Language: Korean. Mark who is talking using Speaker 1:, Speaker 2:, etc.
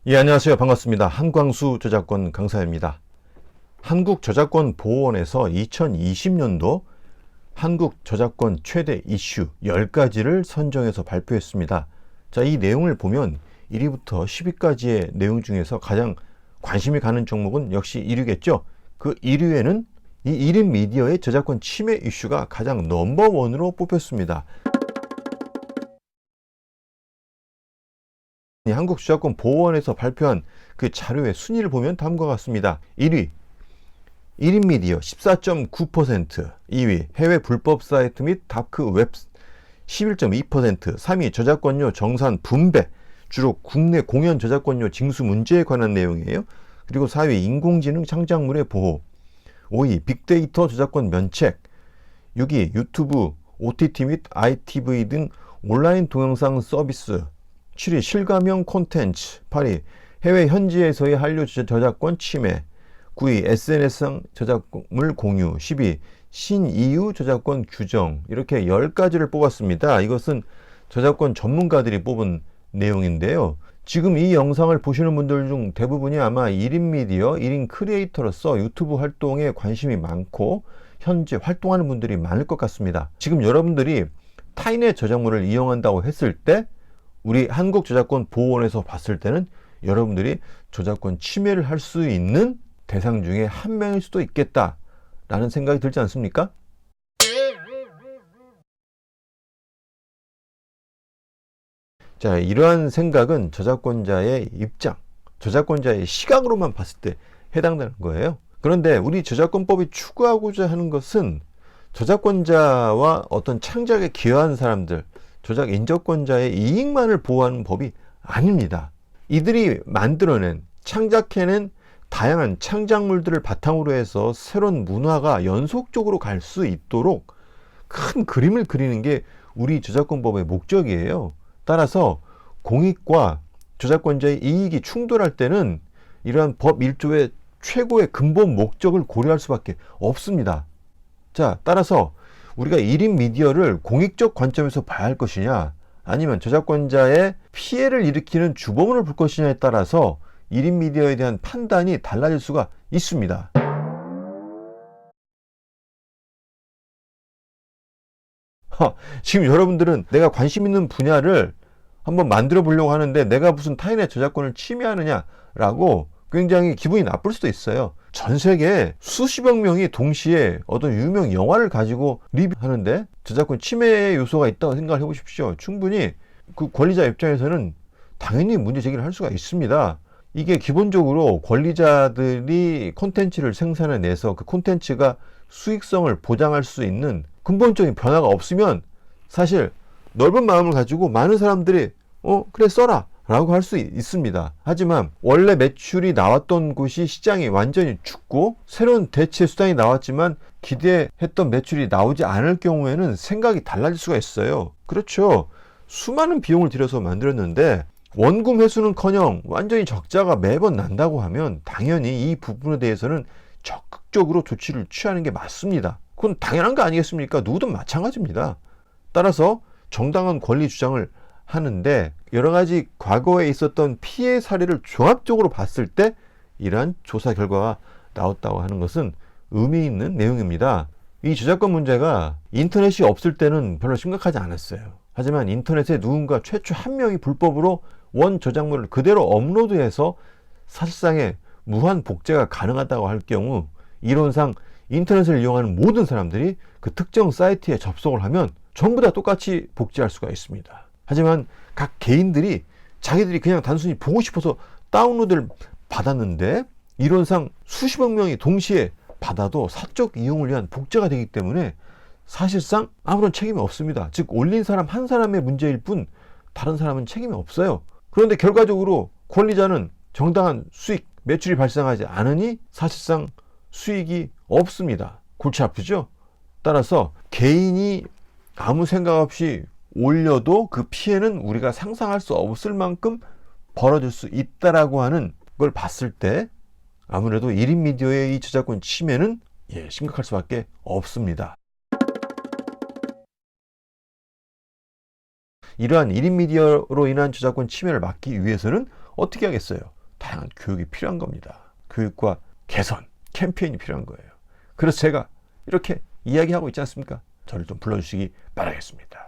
Speaker 1: 예, 안녕하세요. 반갑습니다. 한광수 저작권 강사입니다. 한국저작권보호원에서 2020년도 한국 저작권 최대 이슈 10가지를 선정해서 발표했습니다. 자, 이 내용을 보면 1위부터 10위까지의 내용 중에서 가장 관심이 가는 종목은 역시 1위겠죠. 그 1위에는 이 1인 미디어의 저작권 침해 이슈가 가장 넘버원으로 뽑혔습니다. 한국저작권보호원에서 발표한 그 자료의 순위를 보면 다음과 같습니다. 1위 1인 미디어 14.9%, 2위 해외 불법 사이트 및 다크 웹 11.2%, 3위 저작권료 정산 분배, 주로 국내 공연 저작권료 징수 문제에 관한 내용이에요. 그리고 4위 인공지능 창작물의 보호, 5위 빅데이터 저작권 면책, 6위 유튜브, OTT 및 ITV 등 온라인 동영상 서비스, 7위 실감형 콘텐츠, 8위 해외 현지에서의 한류 저작권 침해, 9위 SNS상 저작물 공유, 10위 신EU 저작권 규정. 이렇게 10가지를 뽑았습니다. 이것은 저작권 전문가들이 뽑은 내용인데요. 지금 이 영상을 보시는 분들 중 대부분이 아마 1인 미디어, 1인 크리에이터로서 유튜브 활동에 관심이 많고 현재 활동하는 분들이 많을 것 같습니다. 지금 여러분들이 타인의 저작물을 이용한다고 했을 때 우리 한국저작권보호원에서 봤을 때는 여러분들이 저작권 침해를 할 수 있는 대상 중에 한 명일 수도 있겠다라는 생각이 들지 않습니까? 자, 이러한 생각은 저작권자의 입장, 저작권자의 시각으로만 봤을 때 해당되는 거예요. 그런데 우리 저작권법이 추구하고자 하는 것은 저작권자와 어떤 창작에 기여한 사람들, 저작 인접권자의 이익만을 보호하는 법이 아닙니다. 이들이 만들어낸, 창작해낸 다양한 창작물들을 바탕으로 해서 새로운 문화가 연속적으로 갈 수 있도록 큰 그림을 그리는 게 우리 저작권법의 목적이에요. 따라서 공익과 저작권자의 이익이 충돌할 때는 이러한 법 1조의 최고의 근본 목적을 고려할 수밖에 없습니다. 자, 따라서 우리가 1인 미디어를 공익적 관점에서 봐야 할 것이냐, 아니면 저작권자의 피해를 일으키는 주범을 볼 것이냐에 따라서 1인 미디어에 대한 판단이 달라질 수가 있습니다. 지금 여러분들은 내가 관심 있는 분야를 한번 만들어 보려고 하는데 내가 무슨 타인의 저작권을 침해하느냐라고 굉장히 기분이 나쁠 수도 있어요. 전 세계에 수십억 명이 동시에 어떤 유명 영화를 가지고 리뷰하는데 저작권 침해 요소가 있다고 생각을 해보십시오. 충분히 그 권리자 입장에서는 당연히 문제 제기를 할 수가 있습니다. 이게 기본적으로 권리자들이 콘텐츠를 생산해내서 그 콘텐츠가 수익성을 보장할 수 있는 근본적인 변화가 없으면 사실 넓은 마음을 가지고 많은 사람들이 그래 써라 라고 할 수 있습니다. 하지만 원래 매출이 나왔던 곳이 시장이 완전히 죽고 새로운 대체 수단이 나왔지만 기대했던 매출이 나오지 않을 경우에는 생각이 달라질 수가 있어요. 그렇죠. 수많은 비용을 들여서 만들었는데 원금 회수는커녕 완전히 적자가 매번 난다고 하면 당연히 이 부분에 대해서는 적극적으로 조치를 취하는 게 맞습니다. 그건 당연한 거 아니겠습니까? 누구든 마찬가지입니다. 따라서 정당한 권리 주장을 하는데 여러 가지 과거에 있었던 피해 사례를 종합적으로 봤을 때 이러한 조사 결과가 나왔다고 하는 것은 의미 있는 내용입니다. 이 저작권 문제가 인터넷이 없을 때는 별로 심각하지 않았어요. 하지만 인터넷에 누군가 최초 한 명이 불법으로 원 저작물을 그대로 업로드해서 사실상의 무한 복제가 가능하다고 할 경우 이론상 인터넷을 이용하는 모든 사람들이 그 특정 사이트에 접속을 하면 전부 다 똑같이 복제할 수가 있습니다. 하지만 각 개인들이 자기들이 그냥 단순히 보고 싶어서 다운로드를 받았는데 이론상 수십억 명이 동시에 받아도 사적 이용을 위한 복제가 되기 때문에 사실상 아무런 책임이 없습니다. 즉 올린 사람 한 사람의 문제일 뿐 다른 사람은 책임이 없어요. 그런데 결과적으로 권리자는 정당한 수익, 매출이 발생하지 않으니 사실상 수익이 없습니다. 골치 아프죠? 따라서 개인이 아무 생각 없이 올려도 그 피해는 우리가 상상할 수 없을 만큼 벌어질 수 있다라고 하는 걸 봤을 때 아무래도 1인 미디어의 이 저작권 침해는 심각할 수밖에 없습니다. 이러한 1인 미디어로 인한 저작권 침해를 막기 위해서는 어떻게 하겠어요? 다양한 교육이 필요한 겁니다. 교육과 개선, 캠페인이 필요한 거예요. 그래서 제가 이렇게 이야기하고 있지 않습니까? 저를 좀 불러주시기 바라겠습니다.